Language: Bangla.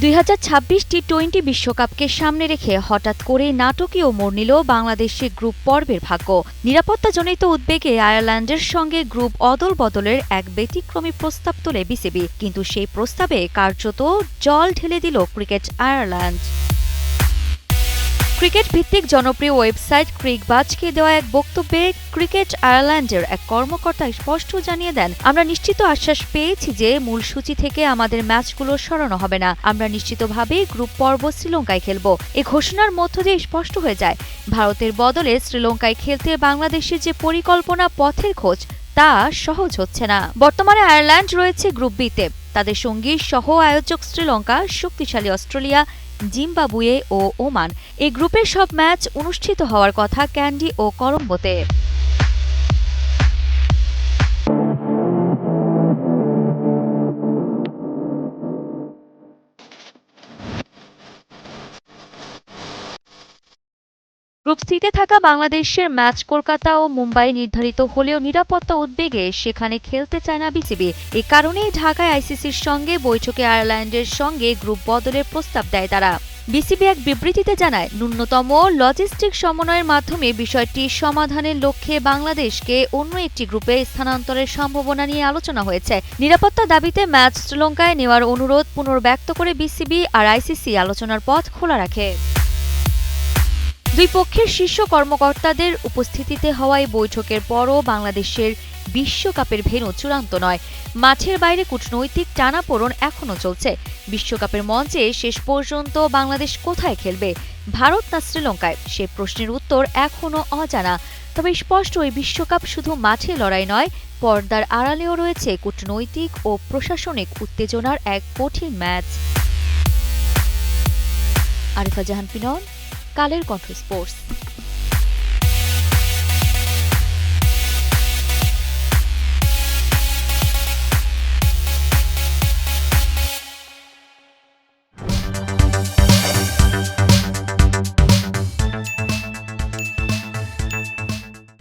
2026 টি-20 বিশ্বকাপকে সামনে রেখে হঠাৎ করে নাটকীয় মোড় নিল বাংলাদেশের গ্রুপ পর্বের ভাগ্য। নিরাপত্তাজনিত উদ্বেগে আয়ারল্যান্ডের সঙ্গে গ্রুপ অদল বদলের এক ব্যতিক্রমী প্রস্তাব তোলে বিসিবি, কিন্তু সেই প্রস্তাবে কার্যত জল ঢেলে দিল ক্রিকেট আয়ারল্যান্ড। ক্রিকেট ভিত্তিক জনপ্রিয় ওয়েবসাইট ক্রিকবাজকে দেওয়া এক বক্তব্যে ক্রিকেট আয়ারল্যান্ডের এক কর্মকর্তা স্পষ্ট জানিয়ে দেন, আমরা নিশ্চিত আশ্বাস পেয়েছি যে মূল সূচি থেকে আমাদের ম্যাচগুলো সরানো হবে না। আমরা নিশ্চিতভাবেই গ্রুপ পর্ব শ্রীলঙ্কায় খেলব। এ ঘোষণার মধ্য দিয়ে স্পষ্ট হয়ে যায় ভারতের বদলে শ্রীলঙ্কায় খেলতে বাংলাদেশের যে পরিকল্পনা, পথের খোঁজ তা সহজ হচ্ছে না। বর্তমানে আয়ারল্যান্ড রয়েছে গ্রুপ বিতে। তাদের সঙ্গী সহ আয়োজক শ্রীলঙ্কা, শক্তিশালী অস্ট্রেলিয়া, জিম্বাবুয়ে ও ওমান। এই গ্রুপের সব ম্যাচ অনুষ্ঠিত হওয়ার কথা ক্যান্ডি ও কলম্বোতে। গ্রুপ সিতে থাকা বাংলাদেশের ম্যাচ কলকাতা ও মুম্বাই নির্ধারিত হলেও নিরাপত্তা উদ্বেগে সেখানে খেলতে চায় না বিসিবি। এ কারণেই ঢাকায় আইসিসির সঙ্গে বৈঠকে আয়ারল্যান্ডের সঙ্গে গ্রুপ বদলের প্রস্তাব দেয় তারা। বিসিবি এক বিবৃতিতে জানায়, ন্যূনতম লজিস্টিক সমন্বয়ের মাধ্যমে বিষয়টি সমাধানের লক্ষ্যে বাংলাদেশকে অন্য একটি গ্রুপে স্থানান্তরের সম্ভাবনা নিয়ে আলোচনা হয়েছে। নিরাপত্তা দাবিতে ম্যাচ শ্রীলঙ্কায় নেওয়ার অনুরোধ পুনর্ব্যক্ত করে বিসিবি আর আইসিসি আলোচনার পথ খোলা রাখে। দুই পক্ষের শীর্ষ কর্মকর্তাদের উপস্থিতিতে হওয়া এই বৈঠকের পরও বাংলাদেশের বিশ্বকাপের ভেন্যু চূড়ান্ত নয়। মাঠের বাইরে কূটনৈতিক টানাপোড়েন এখনও চলছে। বিশ্বকাপের মঞ্চে শেষ পর্যন্ত বাংলাদেশ কোথায় খেলবে, ভারত না শ্রীলঙ্কায়, সে প্রশ্নের উত্তর এখনও অজানা। তবে স্পষ্ট, এই বিশ্বকাপ শুধু মাঠে লড়াই নয়, পর্দার আড়ালেও রয়েছে কূটনৈতিক ও প্রশাসনিক উত্তেজনার এক কঠিন ম্যাচ। আরিফা জাহান পিনন, কালের কণ্ঠ স্পোর্টস।